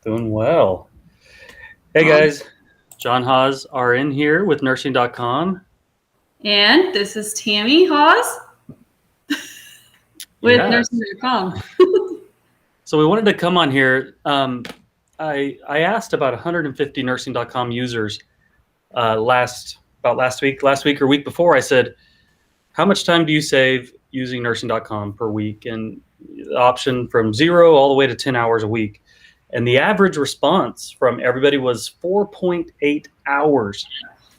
Doing well. Hey guys, John Haas RN here with Nursing.com. And this is Tammy Haas with Nursing.com. So we wanted to come on here. I asked about 150 Nursing.com users last week or week before. I said, how much time do you save using Nursing.com per week? And the option from 0 all the way to 10 hours a week. And the average response from everybody was 4.8 hours.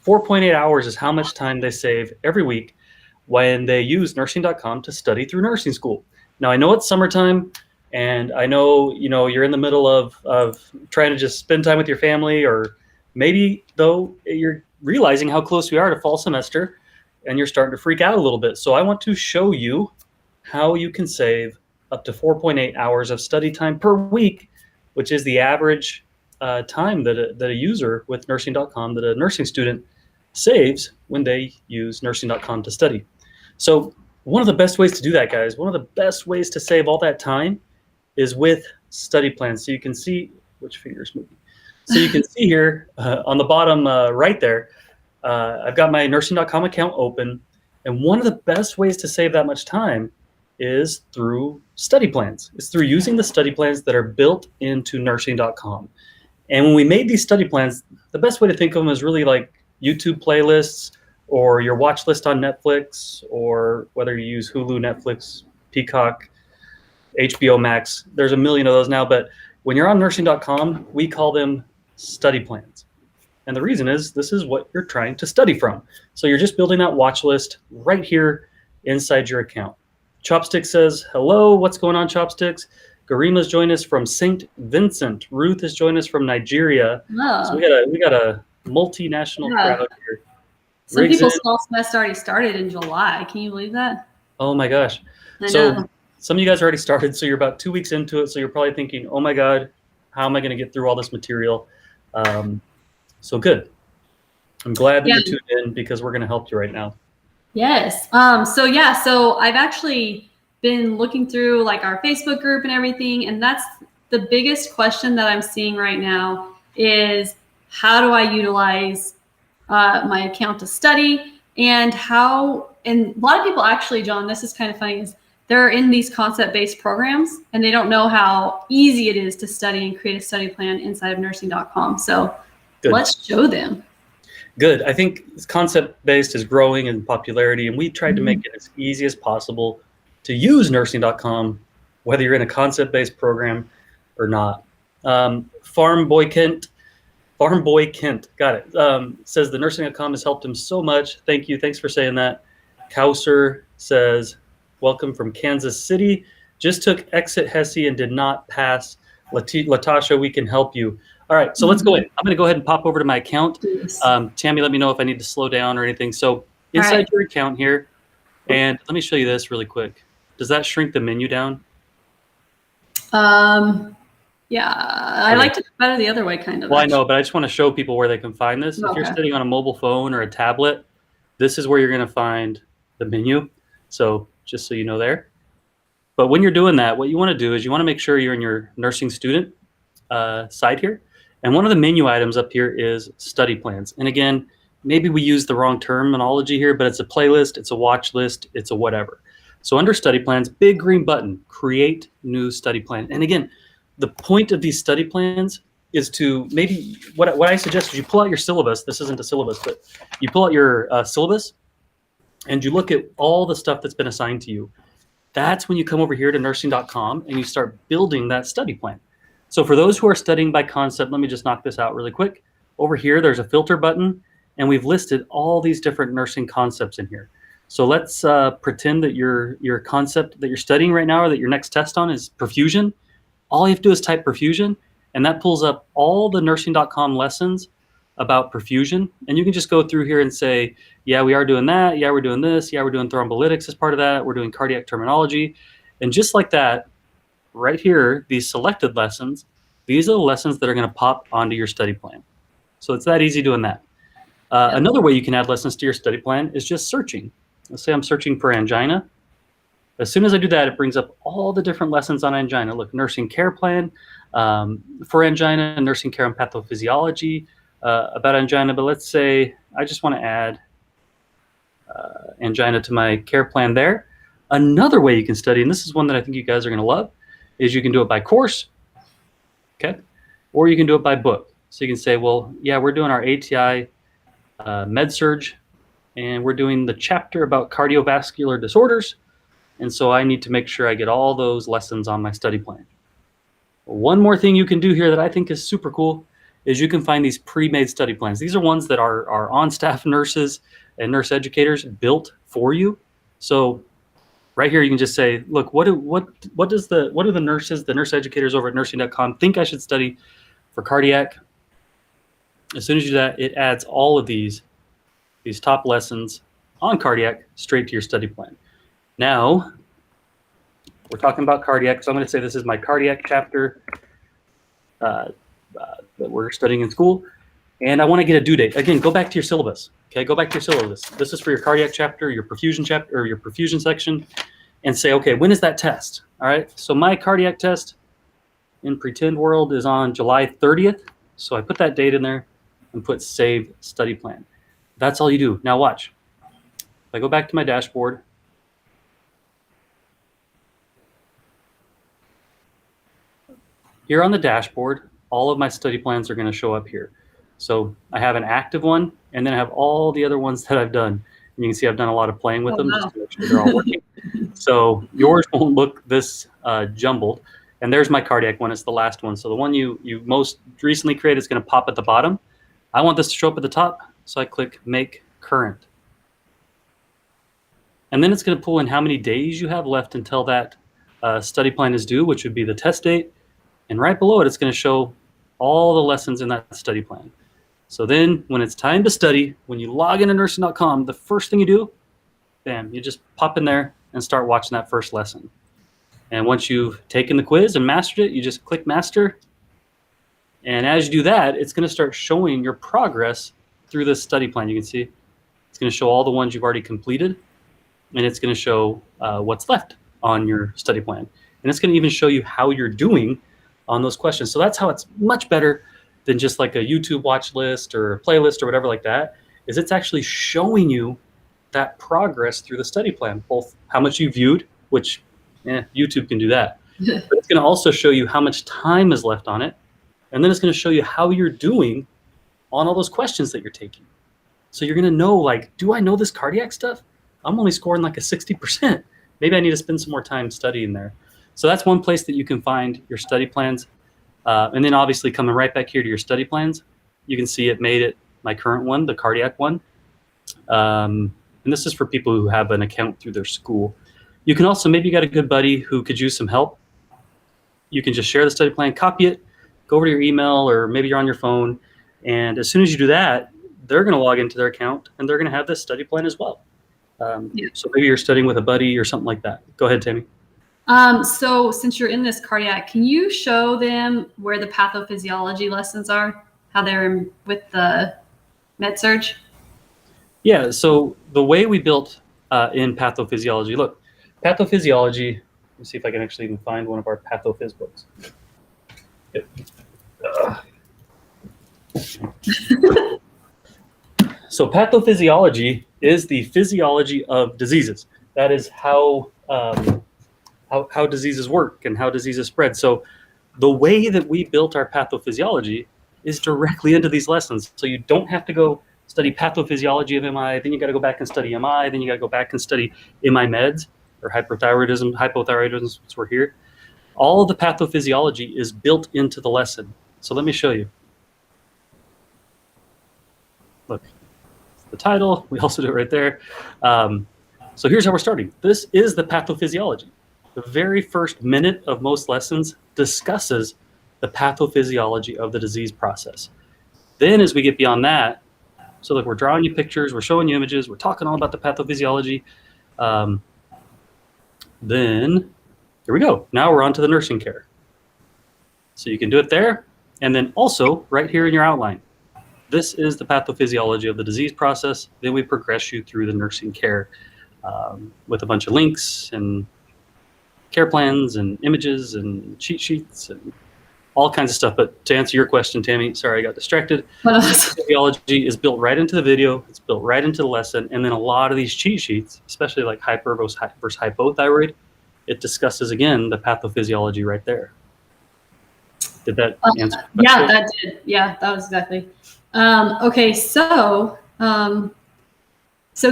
4.8 hours is how much time they save every week when they use Nursing.com to study through nursing school. Now, I know it's summertime, and I know you're in the middle of trying to just spend time with your family, or maybe, though, you're realizing how close we are to fall semester, and you're starting to freak out a little bit. So I want to show you how you can save up to 4.8 hours of study time per week, which is the average time that a user with Nursing.com, that a nursing student saves when they use Nursing.com to study. So one of the best ways to do that, guys, one of the best ways to save all that time is with study plans. So you can see, which finger's moving? So you can see here on the bottom right there, I've got my Nursing.com account open. And one of the best ways to save that much time is through study plans. It's through using the study plans that are built into Nursing.com. And when we made these study plans, the best way to think of them is really like YouTube playlists or your watch list on Netflix, or whether you use Hulu, Netflix, Peacock, HBO Max. There's a million of those now, but when you're on Nursing.com, we call them study plans. And the reason is this is what you're trying to study from. So you're just building that watch list right here inside your account. Chopstick says, hello, what's going on, Chopsticks? Garima's joined us from St. Vincent. Ruth has joined us from Nigeria. Oh. So we got a multinational crowd here. Some people's fall semester already started in July. Can you believe that? Oh my gosh. I know. Some of you guys already started, so you're about 2 weeks into it. So you're probably thinking, oh my God, how am I going to get through all this material? So good. I'm glad that you're tuned in, because we're going to help you right now. Yes. So I've actually been looking through like our Facebook group and everything. And that's the biggest question that I'm seeing right now is, how do I utilize my account to study? And a lot of people actually, John, this is kind of funny, is they're in these concept-based programs and they don't know how easy it is to study and create a study plan inside of nursing.com. So let's show them. Good. I think concept-based is growing in popularity, and we tried to make it as easy as possible to use Nursing.com, whether you're in a concept-based program or not. Farm Boy Kent, got it, says the Nursing.com has helped him so much. Thank you. Thanks for saying that. Kauser says, welcome from Kansas City. Just took exit HESI and did not pass. Latasha, we can help you. All right, so let's go in. I'm going to go ahead and pop over to my account. Tammy, let me know if I need to slow down or anything. So inside your account here, and let me show you this really quick. Does that shrink the menu down? Yeah, I liked it better the other way, kind of. Well, I know, but I just want to show people where they can find this. If you're sitting on a mobile phone or a tablet, this is where you're going to find the menu. So just so you know there. But when you're doing that, what you want to do is you want to make sure you're in your nursing student side here. And one of the menu items up here is study plans. And again, maybe we use the wrong terminology here, but it's a playlist, it's a watch list, it's a whatever. So under study plans, big green button, create new study plan. And again, the point of these study plans is to maybe, what I suggest is you pull out your syllabus. This isn't a syllabus, but you pull out your syllabus and you look at all the stuff that's been assigned to you. That's when you come over here to nursing.com and you start building that study plan. So for those who are studying by concept, let me just knock this out really quick. Over here, there's a filter button, and we've listed all these different nursing concepts in here. So let's pretend that your concept that you're studying right now, or that your next test on, is perfusion. All you have to do is type perfusion, and that pulls up all the nursing.com lessons about perfusion. And you can just go through here and say, yeah, we are doing that. Yeah, we're doing this. Yeah, we're doing thrombolytics as part of that. We're doing cardiac terminology. And just like that, right here, these selected lessons, these are the lessons that are going to pop onto your study plan. So it's that easy doing that. Another way you can add lessons to your study plan is just searching. Let's say I'm searching for angina. As soon as I do that, it brings up all the different lessons on angina. Look, nursing care plan. For angina, nursing care and pathophysiology about angina, but let's say I just want to add angina to my care plan there. Another way you can study, and this is one that I think you guys are going to love, is you can do it by course, okay? Or you can do it by book. So you can say, well, yeah, we're doing our ATI med-surg, and we're doing the chapter about cardiovascular disorders, and so I need to make sure I get all those lessons on my study plan. One more thing you can do here that I think is super cool is you can find these pre-made study plans. These are ones that our on-staff nurses and nurse educators built for you. So right here, you can just say, look, what do the nurses, the nurse educators over at nursing.com think I should study for cardiac? As soon as you do that, it adds all of these top lessons on cardiac straight to your study plan. Now, we're talking about cardiac, so I'm going to say this is my cardiac chapter that we're studying in school, and I want to get a due date. Again, go back to your syllabus. Okay, go back to your syllabus. This is for your cardiac chapter, your perfusion chapter, or your perfusion section, and say, okay, when is that test? All right, so my cardiac test in pretend world is on July 30th, so I put that date in there and put save study plan. That's all you do. Now watch. If I go back to my dashboard, here on the dashboard, all of my study plans are going to show up here. So I have an active one, and then I have all the other ones that I've done. And you can see I've done a lot of playing with them just to make sure they're all working. So yours won't look this jumbled. And there's my cardiac one. It's the last one. So the one you most recently created is going to pop at the bottom. I want this to show up at the top, so I click Make Current. And then it's going to pull in how many days you have left until that study plan is due, which would be the test date. And right below it, it's going to show all the lessons in that study plan. So then when it's time to study, when you log into nursing.com, the first thing you do, bam, you just pop in there and start watching that first lesson. And once you've taken the quiz and mastered it, you just click Master. And as you do that, it's going to start showing your progress through this study plan. You can see it's going to show all the ones you've already completed, and it's going to show what's left on your study plan. And it's going to even show you how you're doing on those questions. So that's how it's much better than just like a YouTube watch list or a playlist or whatever like that, is it's actually showing you that progress through the study plan, both how much you viewed, which YouTube can do that, but it's going to also show you how much time is left on it. And then it's going to show you how you're doing on all those questions that you're taking. So you're going to know, like, do I know this cardiac stuff? I'm only scoring like a 60%. Maybe I need to spend some more time studying there. So that's one place that you can find your study plans. And then obviously coming right back here to your study plans, you can see it made it my current one, the cardiac one. And this is for people who have an account through their school. You can also, maybe you got a good buddy who could use some help. You can just share the study plan, copy it, go over to your email, or maybe you're on your phone. And as soon as you do that, they're going to log into their account and they're going to have this study plan as well. So maybe you're studying with a buddy or something like that. Go ahead, Tammy. So since you're in this cardiac, can you show them where the pathophysiology lessons are, how they're with the med-surg? Yeah, so the way we built in pathophysiology, look, pathophysiology, let me see if I can actually even find one of our pathophys books. Yep. So pathophysiology is the physiology of diseases. That is how diseases work and how diseases spread. So the way that we built our pathophysiology is directly into these lessons. So you don't have to go study pathophysiology of MI, then you got to go back and study MI, then you got to go back and study MI meds or hypothyroidism, since we're here. All of the pathophysiology is built into the lesson. So let me show you. Look, the title, we also do it right there. So here's how we're starting. This is the pathophysiology. The very first minute of most lessons discusses the pathophysiology of the disease process. Then as we get beyond that, so look, we're drawing you pictures, we're showing you images, we're talking all about the pathophysiology. Then here we go. Now we're on to the nursing care. So you can do it there. And then also right here in your outline, this is the pathophysiology of the disease process. Then we progress you through the nursing care with a bunch of links and care plans and images and cheat sheets and all kinds of stuff. But to answer your question, Tammy, sorry, I got distracted. But Pathophysiology is built right into the video. It's built right into the lesson. And then a lot of these cheat sheets, especially like hyper versus hypothyroid, it discusses, again, the pathophysiology right there. Did that answer the question? Yeah, that did. Yeah, that was exactly. Okay, so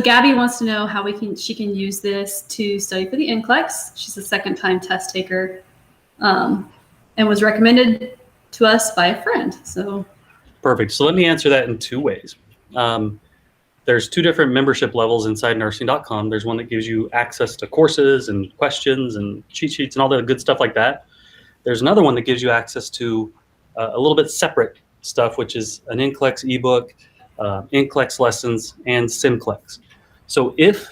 Gabby wants to know how she can use this to study for the NCLEX. She's a second-time test taker, and was recommended to us by a friend. So perfect. So let me answer that in two ways. There's two different membership levels inside nursing.com. There's one that gives you access to courses and questions and cheat sheets and all the good stuff like that. There's another one that gives you access to a little bit separate stuff, which is an NCLEX ebook, NCLEX lessons, and SimCLEX. So if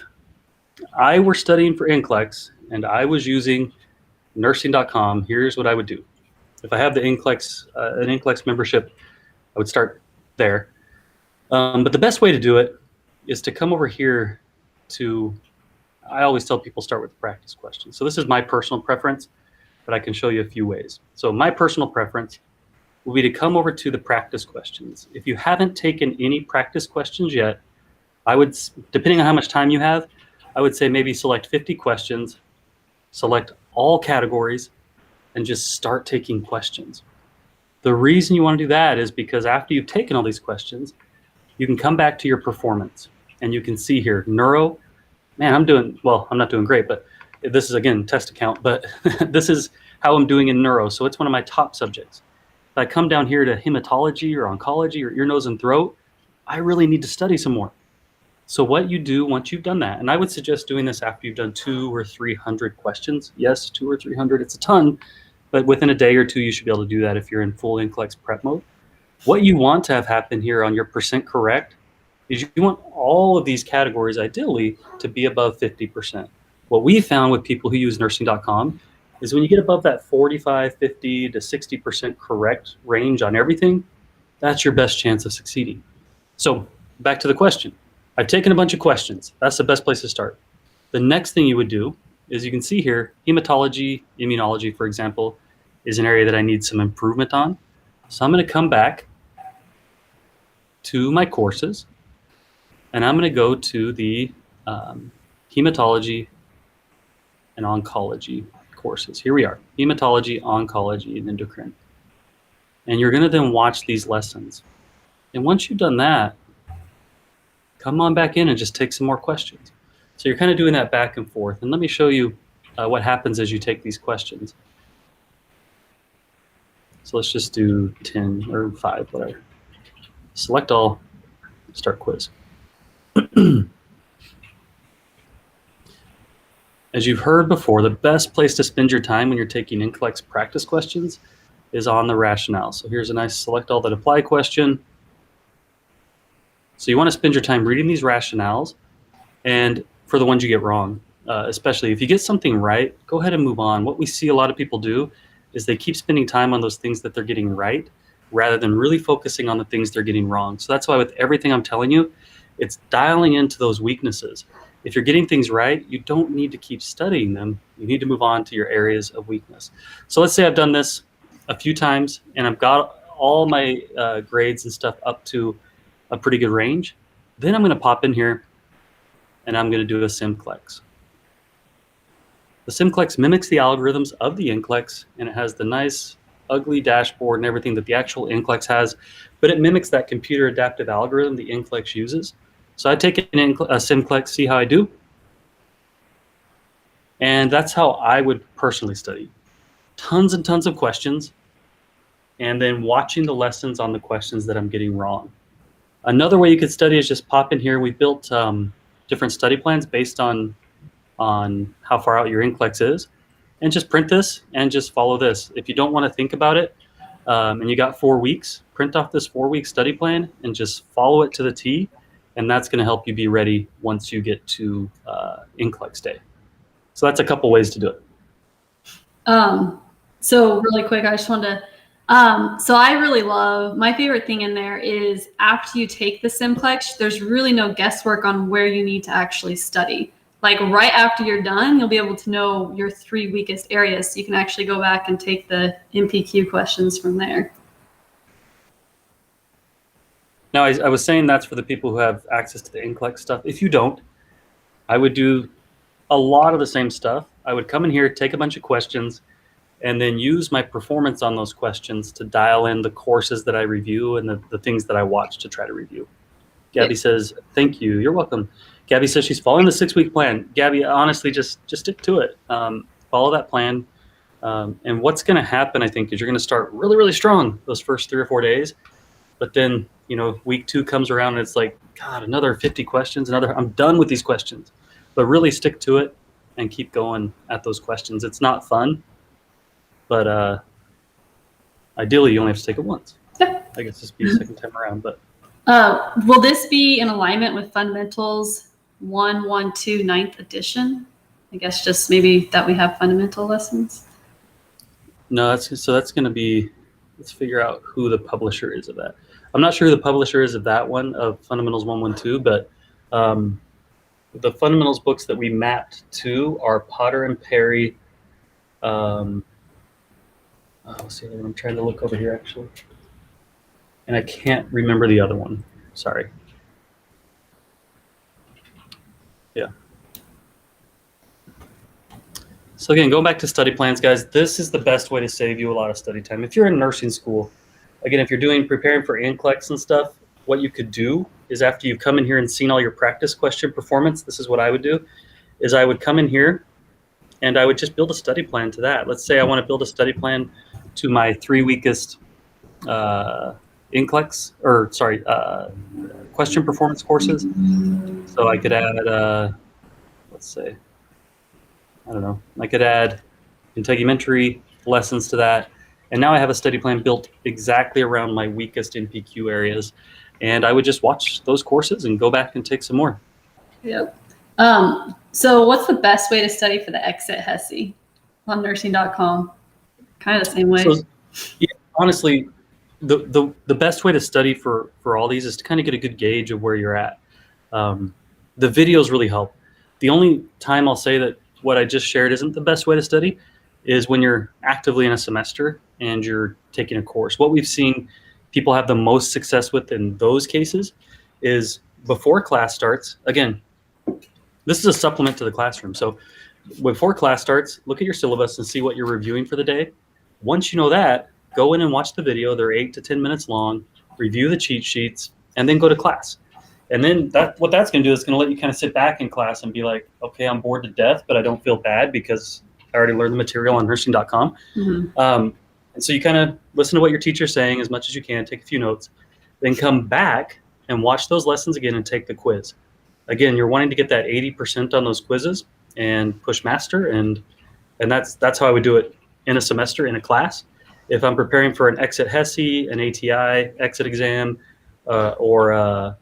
I were studying for NCLEX and I was using nursing.com, here's what I would do. If I have the NCLEX, an NCLEX membership, I would start there. But the best way to do it is to come over here to, I always tell people start with practice questions. So this is my personal preference, but I can show you a few ways. So my personal preference will be to come over to the practice questions. If you haven't taken any practice questions yet, I would, depending on how much time you have, I would say maybe select 50 questions, select all categories, and just start taking questions. The reason you want to do that is because after you've taken all these questions, you can come back to your performance and you can see here, neuro, man, I'm not doing great, but this is, again, test account, but this is how I'm doing in neuro. So it's one of my top subjects. If I come down here to hematology or oncology or ear, nose, and throat, I really need to study some more. So what you do once you've done that, and I would suggest doing this after you've done 200 or 300 questions. Yes, 200 or 300, it's a ton, but within a day or two, you should be able to do that if you're in full NCLEX prep mode. What you want to have happen here on your percent correct is you want all of these categories ideally to be above 50%. What we found with people who use nursing.com is when you get above that 45, 50 to 60% correct range on everything, that's your best chance of succeeding. So back to the question. I've taken a bunch of questions. That's the best place to start. The next thing you would do is you can see here, hematology, immunology, for example, is an area that I need some improvement on. So I'm going to come back to my courses, and I'm going to go to the hematology and oncology courses. Here we are, hematology, oncology, and endocrine. And you're going to then watch these lessons. And once you've done that, come on back in and just take some more questions. So you're kind of doing that back and forth. And let me show you what happens as you take these questions. So let's just do 10 or 5, whatever. Select all, start quiz. As you've heard before, the best place to spend your time when you're taking NCLEX practice questions is on the rationale. So here's a nice select all that apply question. So you want to spend your time reading these rationales, and for the ones you get wrong, especially if you get something right, go ahead and move on. What we see a lot of people do is they keep spending time on those things that they're getting right rather than really focusing on the things they're getting wrong. So that's why with everything I'm telling you, it's dialing into those weaknesses. If you're getting things right, you don't need to keep studying them. You need to move on to your areas of weakness. So let's say I've done this a few times and I've got all my grades and stuff up to a pretty good range. Then I'm going to pop in here and I'm going to do a SimCLEX. The SimCLEX mimics the algorithms of the NCLEX, and it has the nice ugly dashboard and everything that the actual NCLEX has, but it mimics that computer adaptive algorithm the NCLEX uses. So I take a SimCLEX, see how I do. And that's how I would personally study. Tons and tons of questions, and then watching the lessons on the questions that I'm getting wrong. Another way you could study is just pop in here. We built different study plans based on how far out your NCLEX is, and just print this and just follow this. If you don't want to think about it and you got 4 weeks, print off this 4-week study plan and just follow it to the T, and that's going to help you be ready once you get to NCLEX day. So that's a couple ways to do it. So really quick, I just wanted to, so I really love, my favorite thing in there is after you take the SimCLEX, there's really no guesswork on where you need to actually study. like right after you're done, you'll be able to know your 3 weakest areas. So you can actually go back and take the MPQ questions from there. Now, I was saying that's for the people who have access to the NCLEX stuff. If you don't, I would do a lot of the same stuff. I would come in here, take a bunch of questions, and then use my performance on those questions to dial in the courses that I review and the things that I watch to try to review. Gabby says, thank you. You're welcome. Gabby says she's following the 6-week plan. Gabby, honestly, just stick to it. Follow that plan. And what's going to happen, I think, is you're going to start really, really strong those first 3 or 4 days. But then, week 2 comes around and it's like, God, another 50 questions, I'm done with these questions. But really stick to it and keep going at those questions. It's not fun, but ideally you only have to take it once. Yeah. I guess this will be the second time around, but. Will this be in alignment with Fundamentals 112 9th edition? I guess just maybe that we have fundamental lessons. No, that's going to be, let's figure out who the publisher is of that. I'm not sure who the publisher is of that one, of Fundamentals 112, but the fundamentals books that we mapped to are Potter and Perry. Let's see, I'm trying to look over here actually. And I can't remember the other one. Sorry. Yeah. So again, going back to study plans, guys, this is the best way to save you a lot of study time. If you're in nursing school, again, if you're preparing for NCLEX and stuff, what you could do is after you've come in here and seen all your practice question performance, this is what I would do, is I would come in here and I would just build a study plan to that. Let's say I want to build a study plan to my 3 weakest NCLEX, question performance courses. So I could add, let's say, I don't know, I could add integumentary lessons to that. And now I have a study plan built exactly around my weakest NPQ areas. And I would just watch those courses and go back and take some more. Yep. So what's the best way to study for the exit HESI on nursing.com? Kind of the same way. So, yeah, honestly, the best way to study for all these is to kind of get a good gauge of where you're at. The videos really help. The only time I'll say that what I just shared isn't the best way to study is when you're actively in a semester and you're taking a course. What we've seen people have the most success with in those cases is before class starts. Again, this is a supplement to the classroom. So before class starts, look at your syllabus and see what you're reviewing for the day. Once you know that, go in and watch the video. They're 8 to 10 minutes long, review the cheat sheets, and then go to class. And then what that's going to do is going to let you kind of sit back in class and be like, okay, I'm bored to death, but I don't feel bad because I already learned the material on nursing.com. Mm-hmm. And so you kind of listen to what your teacher's saying as much as you can, take a few notes, then come back and watch those lessons again and take the quiz. Again, you're wanting to get that 80% on those quizzes and push master. And that's how I would do it in a semester, in a class. If I'm preparing for an exit HESI, an ATI exit exam, or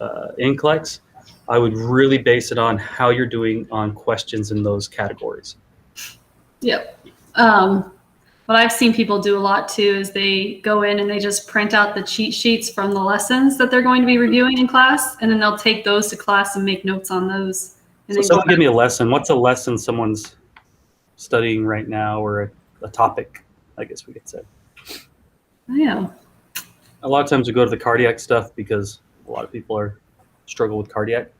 NCLEX, I would really base it on how you're doing on questions in those categories. Yep. What I've seen people do a lot too is they go in and they just print out the cheat sheets from the lessons that they're going to be reviewing in class, and then they'll take those to class and make notes on those. And so someone give me a lesson. What's a lesson someone's studying right now, or a topic, I guess we could say? Yeah. A lot of times we go to the cardiac stuff because a lot of people struggle with cardiac.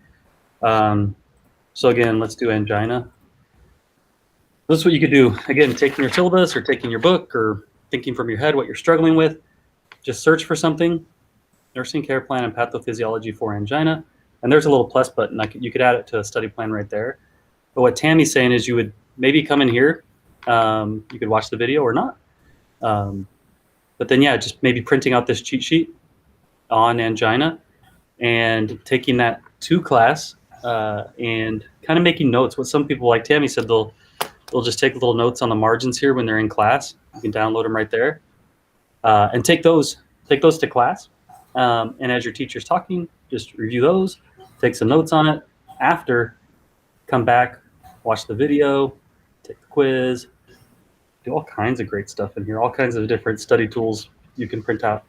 So again, let's do angina. This is what you could do. Again, taking your syllabus or taking your book or thinking from your head what you're struggling with. Just search for something, nursing care plan and pathophysiology for angina. And there's a little plus button. You could add it to a study plan right there. But what Tammy's saying is you would maybe come in here. You could watch the video or not. But then, yeah, just maybe printing out this cheat sheet on angina and taking that to class and kind of making notes. What some people, like Tammy said, they'll just take little notes on the margins here when they're in class. You can download them right there and take those to class. And as your teacher's talking, just review those, take some notes on it. After, come back, watch the video, take the quiz, do all kinds of great stuff in here, all kinds of different study tools you can print out.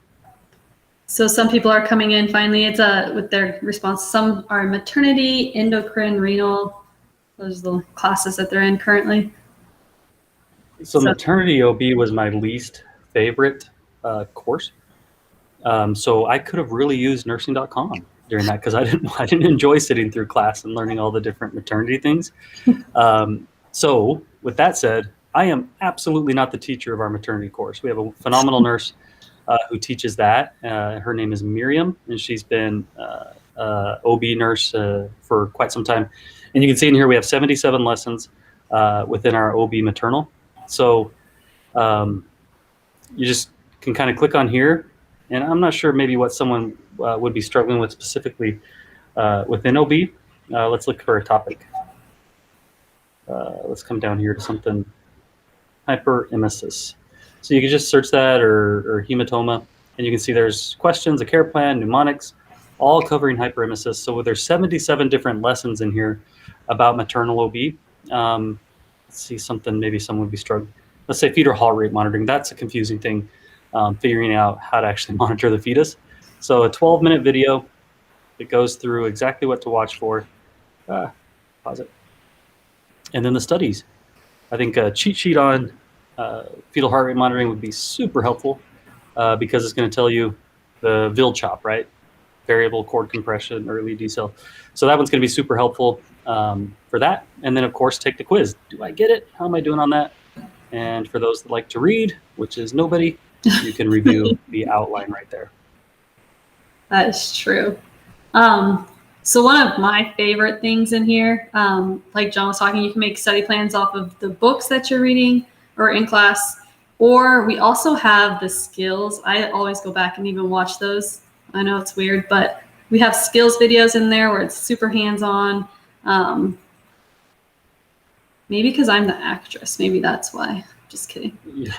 So some people are coming in finally. It's with their response. Some are maternity, endocrine, renal, Those are the classes that they're in currently. So Maternity OB was my least favorite course. So I could have really used nursing.com during that because I didn't enjoy sitting through class and learning all the different maternity things. So with that said, I am absolutely not the teacher of our maternity course. We have a phenomenal nurse who teaches that. Her name is Miriam, and she's been OB nurse for quite some time. And you can see in here we have 77 lessons within our OB maternal. So you just can kind of click on here, and I'm not sure maybe what someone would be struggling with specifically within OB. Let's look for a topic. Let's come down here to something hyperemesis. So you can just search that or hematoma, and you can see there's questions, a care plan, mnemonics, all covering hyperemesis. So there's 77 different lessons in here about maternal OB. Let's see something maybe someone would be struggling. Let's say fetal heart rate monitoring. That's a confusing thing, figuring out how to actually monitor the fetus. So a 12-minute video that goes through exactly what to watch for. Pause it. And then the studies. I think a cheat sheet on fetal heart rate monitoring would be super helpful because it's going to tell you the VIL chop, right? Variable cord compression, early decel. So that one's going to be super helpful for that. And then, of course, take the quiz. Do I get it? How am I doing on that? And for those that like to read, which is nobody, you can review the outline right there. That is true. So one of my favorite things in here, like John was talking, you can make study plans off of the books that you're reading or in class, or we also have the skills. I always go back and even watch those. I know it's weird, but we have skills videos in there where it's super hands-on. Maybe because I'm the actress. Maybe that's why. Just kidding. Yeah.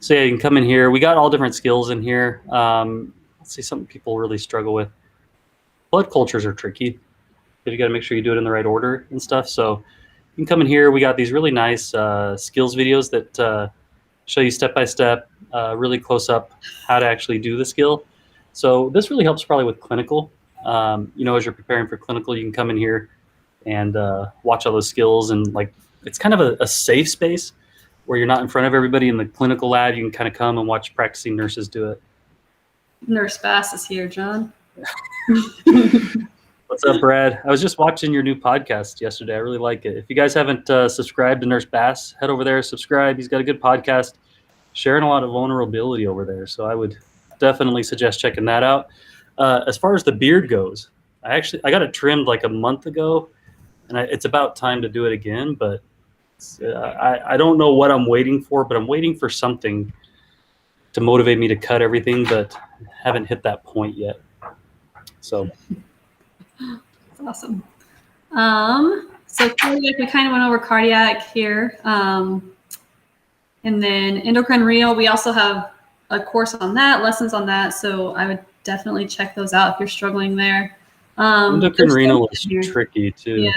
So yeah, you can come in here. We got all different skills in here. Let's see something people really struggle with. Blood cultures are tricky. But you got to make sure you do it in the right order and stuff. So you can come in here. We got these really nice skills videos that show you step by step, really close up, how to actually do the skill. So this really helps probably with clinical. As you're preparing for clinical, you can come in here and watch all those skills, and like it's kind of a safe space where you're not in front of everybody in the clinical lab. You can kind of come and watch practicing nurses do it. Nurse Bass is here, John. What's up, Brad? I was just watching your new podcast yesterday. I really like it. If you guys haven't subscribed to Nurse Bass, head over there, subscribe. He's got a good podcast, sharing a lot of vulnerability over there. So I would definitely suggest checking that out. As far as the beard goes, I got it trimmed like a month ago, and it's about time to do it again. But I don't know what I'm waiting for, but I'm waiting for something to motivate me to cut everything, but haven't hit that point yet. So that's awesome. So cardiac, we kind of went over cardiac here. And then endocrine renal, we also have a course on that, lessons on that. So I would definitely check those out if you're struggling there. Endocrine renal is tricky too.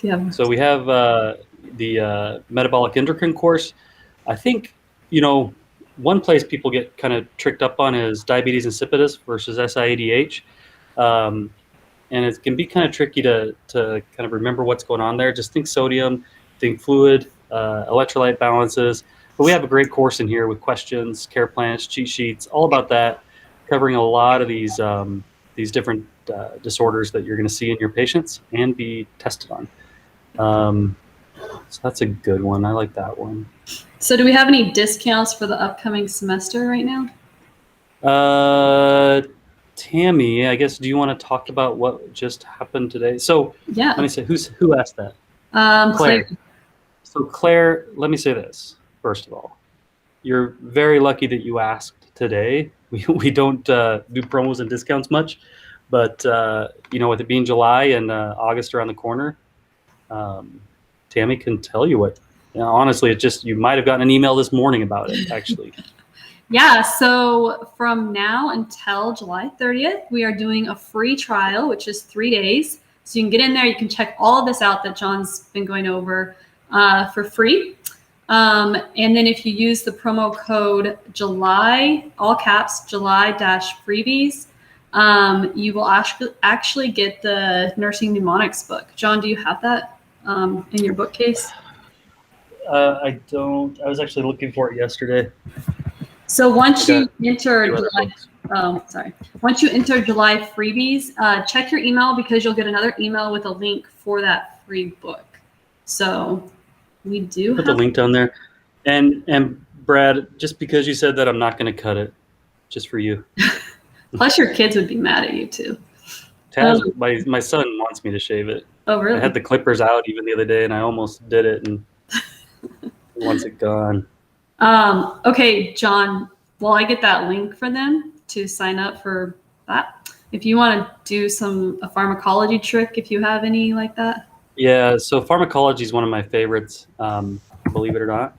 Yeah. So we have the Metabolic Endocrine course. I think, one place people get kind of tricked up on is diabetes insipidus versus SIADH. And it can be kind of tricky to kind of remember what's going on there. Just think sodium, think fluid, electrolyte balances. But we have a great course in here with questions, care plans, cheat sheets, all about that, covering a lot of these different disorders that you're going to see in your patients and be tested on. So that's a good one. I like that one. So do we have any discounts for the upcoming semester right now? Tammy, I guess, do you want to talk about what just happened today? So yeah, let me say, who asked that? Claire. So Claire, let me say this, first of all. You're very lucky that you asked today. We don't do promos and discounts much, but with it being July and August around the corner, Tammy can tell you what. Honestly, it's just you might have gotten an email this morning about it, actually. Yeah, so from now until July 30th, we are doing a free trial, which is 3 days. So you can get in there, you can check all of this out that John's been going over for free. And then if you use the promo code July, all caps, July-freebies, you will actually get the Nursing Mnemonics book. John, do you have that in your bookcase? I don't. I was actually looking for it yesterday. So once you enter July, once you enter July freebies, check your email because you'll get another email with a link for that free book. So we do put the link down there. And Brad, just because you said that, I'm not going to cut it, just for you. Plus, your kids would be mad at you too. Taz, my son wants me to shave it. Oh, really? I had the clippers out even the other day, and I almost did it, and he wants it gone. Okay, John, will I get that link for them to sign up for that? If you want to do a pharmacology trick, if you have any like that. Yeah, so pharmacology is one of my favorites, believe it or not.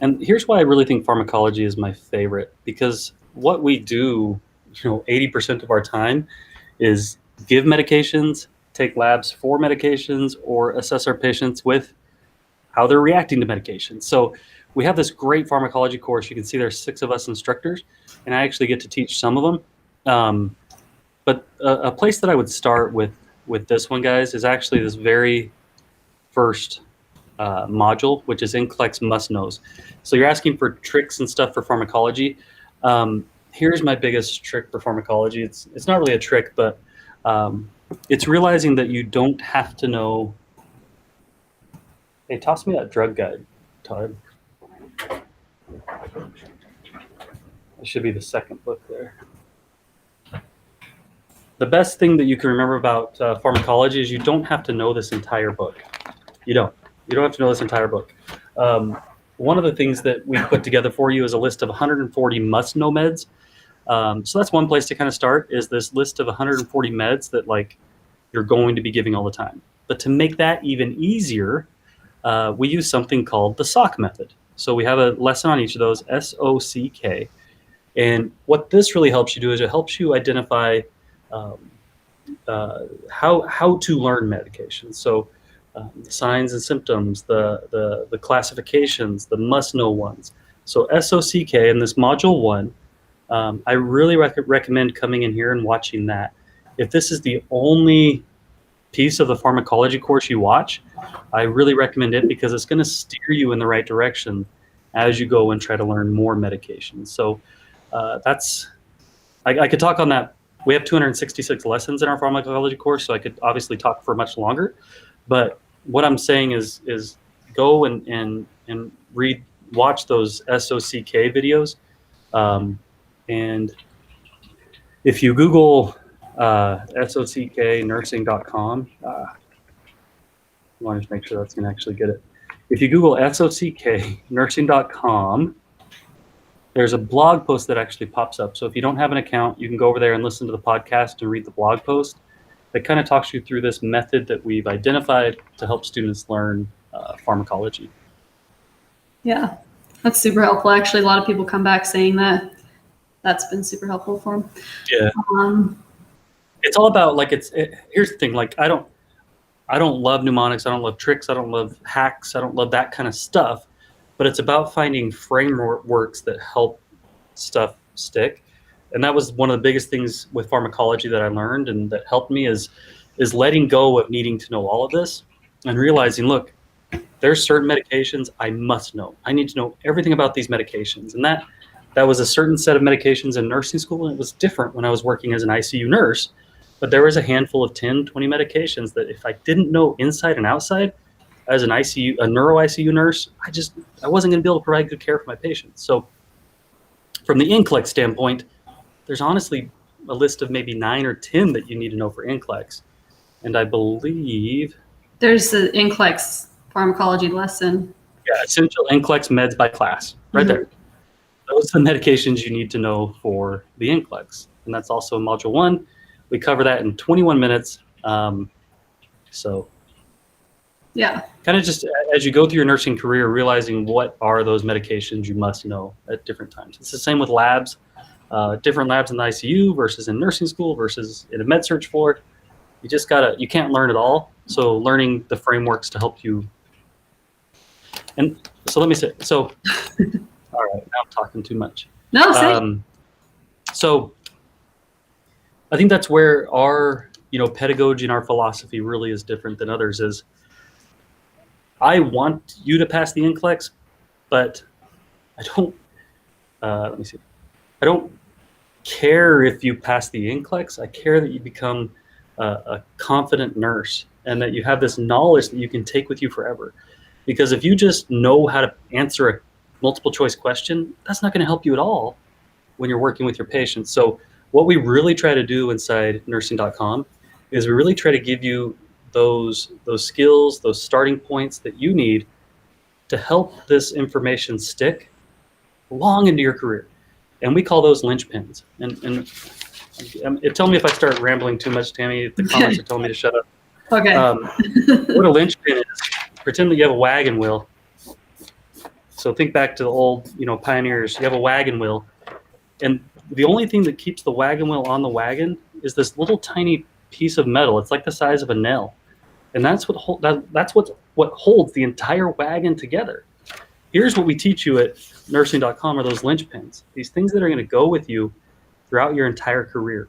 And here's why I really think pharmacology is my favorite, because what we do, 80% of our time is give medications, take labs for medications, or assess our patients with how they're reacting to medications. So we have this great pharmacology course. You can see there's 6 of us instructors, and I actually get to teach some of them. But a place that I would start with this one, guys, is actually this very first module, which is NCLEX must knows. So you're asking for tricks and stuff for pharmacology. Here's my biggest trick for pharmacology. It's not really a trick, but it's realizing that you don't have to know. Hey, toss me that drug guide, Todd. It should be the second book there. The best thing that you can remember about pharmacology is you don't have to know this entire book. You don't have to know this entire book. One of the things that we put together for you is a list of 140 must-know meds. So that's one place to kind of start, is this list of 140 meds that you're going to be giving all the time. But to make that even easier, we use something called the SOCK method. So we have a lesson on each of those, SOCK. And what this really helps you do is it helps you identify how to learn medications. So the signs and symptoms, the classifications, the must-know ones. So SOCK in this module 1, I really recommend coming in here and watching that. If this is the only piece of the pharmacology course you watch, I really recommend it because it's going to steer you in the right direction as you go and try to learn more medications. So I could talk on that. We have 266 lessons in our pharmacology course, so I could obviously talk for much longer. But what I'm saying is go and watch those SOCK videos. And if you Google socknursing.com, I want to make sure that's going to actually get it. If you Google socknursing.com, there's a blog post that actually pops up. So if you don't have an account, you can go over there and listen to the podcast and read the blog post that kind of talks you through this method that we've identified to help students learn pharmacology. Yeah, that's super helpful. Actually, a lot of people come back saying that that's been super helpful for them. Yeah. It's all about here's the thing, I don't love mnemonics, I don't love tricks, I don't love hacks, I don't love that kind of stuff, but it's about finding frameworks that help stuff stick. And that was one of the biggest things with pharmacology that I learned and that helped me is letting go of needing to know all of this and realizing, look, there's certain medications I must know. I need to know everything about these medications. And that was a certain set of medications in nursing school, and it was different when I was working as an ICU nurse. But there was a handful of 10, 20 medications that if I didn't know inside and outside, as a neuro ICU nurse, I wasn't going to be able to provide good care for my patients. So from the NCLEX standpoint, there's honestly a list of maybe 9 or 10 that you need to know for NCLEX. And I believe there's the NCLEX pharmacology lesson. Yeah, essential NCLEX meds by class, right there. Those are the medications you need to know for the NCLEX. And that's also in module 1. We cover that in 21 minutes. So yeah, kind of just as you go through your nursing career, realizing what are those medications you must know at different times. It's the same with labs, different labs in the ICU versus in nursing school versus in a med surg floor. You can't learn it all. So learning the frameworks to help you. And so let me say, all right, now I'm talking too much. No, say. So I think that's where our, pedagogy and our philosophy really is different than others. Is I want you to pass the NCLEX, but I don't. Let me see. I don't care if you pass the NCLEX. I care that you become a confident nurse and that you have this knowledge that you can take with you forever. Because if you just know how to answer a multiple choice question, that's not going to help you at all when you're working with your patients. So what we really try to do inside nursing.com is we really try to give you those skills, those starting points that you need to help this information stick long into your career. And we call those linchpins. And tell me if I start rambling too much, Tammy. The comments are telling me to shut up. Okay. What a linchpin is, pretend that you have a wagon wheel. So think back to the old, pioneers. You have a wagon wheel. And the only thing that keeps the wagon wheel on the wagon is this little tiny piece of metal. It's like the size of a nail. And that's what holds the entire wagon together. Here's what we teach you at nursing.com are those linchpins, these things that are going to go with you throughout your entire career.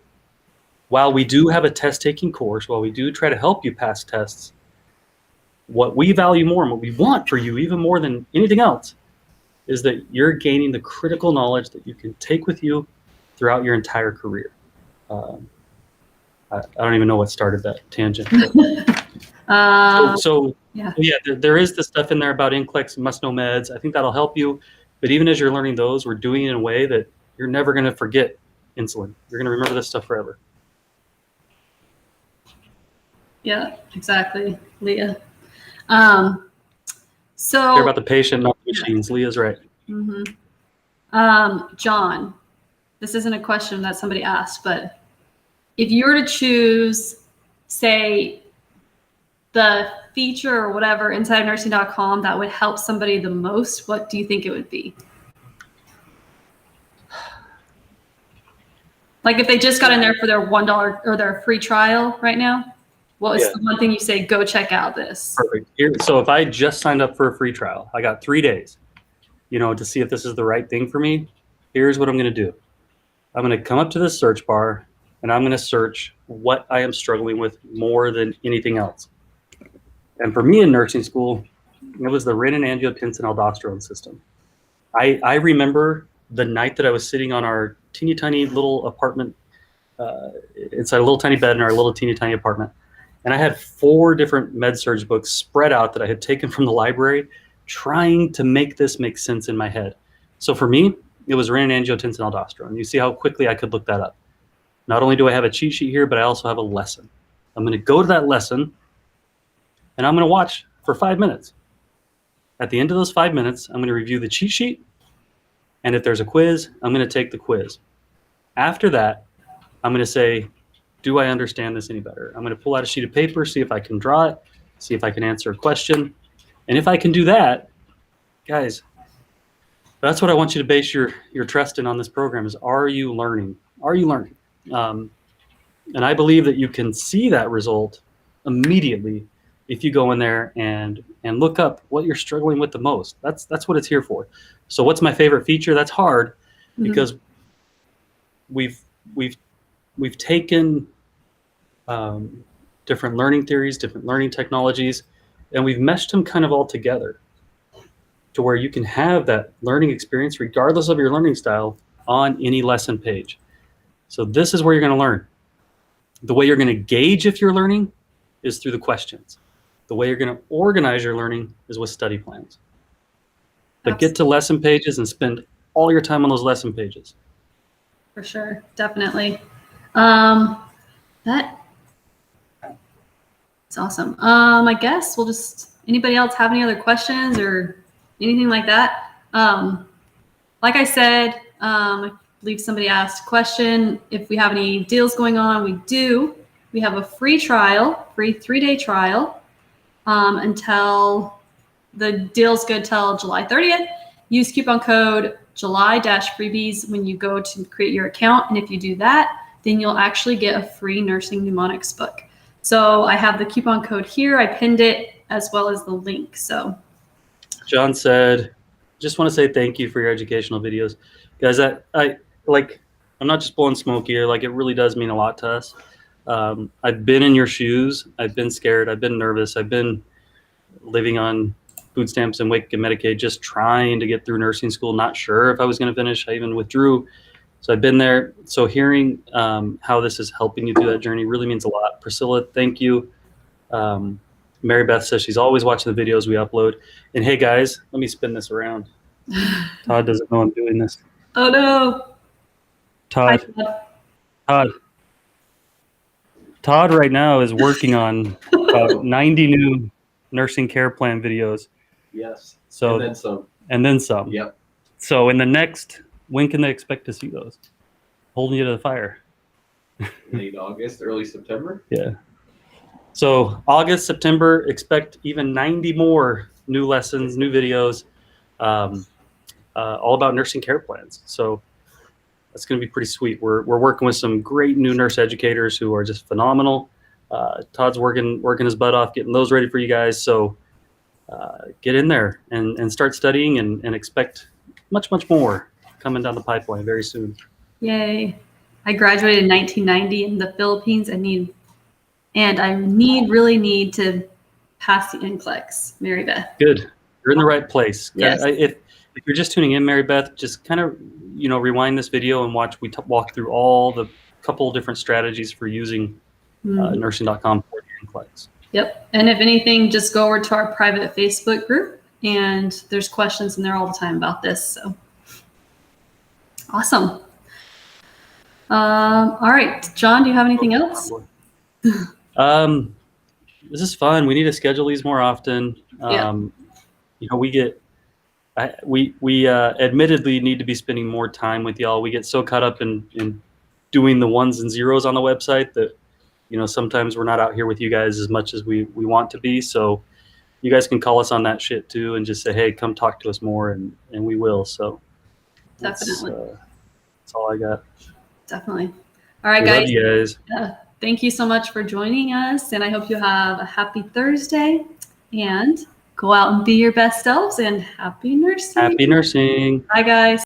While we do have a test-taking course, while we do try to help you pass tests, what we value more and what we want for you, even more than anything else, is that you're gaining the critical knowledge that you can take with you throughout your entire career. I don't even know what started that tangent. There is this stuff in there about NCLEX, must-know meds. I think that'll help you. But even as you're learning those, we're doing it in a way that you're never going to forget insulin. You're going to remember this stuff forever. Yeah, exactly, Leah. So care about the patient, not the machines. Leah's right. Mm-hmm. John, this isn't a question that somebody asked, but if you were to choose, say, the feature or whatever inside of nursing.com that would help somebody the most, what do you think it would be? Like if they just got in there for their $1 or their free trial right now, what was the one thing you say, go check out this? Perfect. So if I just signed up for a free trial, I got 3 days, to see if this is the right thing for me. Here's what I'm going to do. I'm going to come up to this search bar and I'm going to search what I am struggling with more than anything else. And for me in nursing school, it was the renin-angiotensin-aldosterone system. I remember the night that I was sitting on our teeny tiny little apartment, inside a little tiny bed in our little teeny tiny apartment. And I had 4 different med-surg books spread out that I had taken from the library, trying to make this make sense in my head. So for me, it was renin-angiotensin-aldosterone. You see how quickly I could look that up. Not only do I have a cheat sheet here, but I also have a lesson. I'm going to go to that lesson, and I'm going to watch for 5 minutes. At the end of those 5 minutes, I'm going to review the cheat sheet, and if there's a quiz, I'm going to take the quiz. After that, I'm going to say, do I understand this any better? I'm going to pull out a sheet of paper, see if I can draw it, see if I can answer a question. And if I can do that, guys, that's what I want you to base your trust in on this program is, are you learning? Are you learning? And I believe that you can see that result immediately if you go in there and look up what you're struggling with the most. That's what it's here for. So what's my favorite feature? That's hard because we've taken different learning theories, different learning technologies, and we've meshed them kind of all together to where you can have that learning experience regardless of your learning style on any lesson page. So this is where you're going to learn. The way you're going to gauge if you're learning is through the questions. The way you're going to organize your learning is with study plans. But get to lesson pages and spend all your time on those lesson pages. For sure, definitely. That's awesome. I guess we'll just, anybody else have any other questions or anything like that? Like I said, I believe somebody asked a question. If we have any deals going on, we do. We have a free trial, free 3-day trial until the deal's good till July 30th. Use coupon code July-freebies when you go to create your account. And if you do that, then you'll actually get a free nursing mnemonics book. So I have the coupon code here. I pinned it as well as the link. So John said, just want to say thank you for your educational videos. Guys, I like, I'm not just blowing smoke here. Like, it really does mean a lot to us. I've been in your shoes. I've been scared. I've been nervous. I've been living on food stamps and WIC and Medicaid, just trying to get through nursing school, not sure if I was going to finish. I even withdrew. So I've been there. So hearing how this is helping you through that journey really means a lot. Priscilla, thank you. Mary Beth says she's always watching the videos we upload. And hey, guys, let me spin this around. Todd doesn't know I'm doing this. Oh, no. Todd. Todd right now is working on about 90 new nursing care plan videos. Yes. So, and then some. And then some. Yep. So in the next, when can they expect to see those? Holding you to the fire. Late August, early September. Yeah. So August, September, expect even 90 more new lessons, new videos, all about nursing care plans. So that's going to be pretty sweet. We're working with some great new nurse educators who are just phenomenal. Todd's working his butt off getting those ready for you guys. So get in there and start studying and expect much more coming down the pipeline very soon. Yay. I graduated in 1990 in the Philippines. I really need to pass the NCLEX, Mary Beth. Good. You're in the right place. Yes. If you're just tuning in, Mary Beth, just kind of, rewind this video and watch. We walk through all the couple different strategies for using nursing.com for the NCLEX. Yep. And if anything, just go over to our private Facebook group, and there's questions in there all the time about this. So awesome. All right, John, do you have anything else? This is fun. We need to schedule these more often. We admittedly need to be spending more time with y'all. We get so caught up in doing the ones and zeros on the website that, sometimes we're not out here with you guys as much as we want to be. So you guys can call us on that shit too and just say, hey, come talk to us more, and we will. So definitely. That's all I got. Definitely. All right, guys. Love you guys. Yeah. Thank you so much for joining us, and I hope you have a happy Thursday, and go out and be your best selves, and happy nursing. Happy nursing. Bye, guys.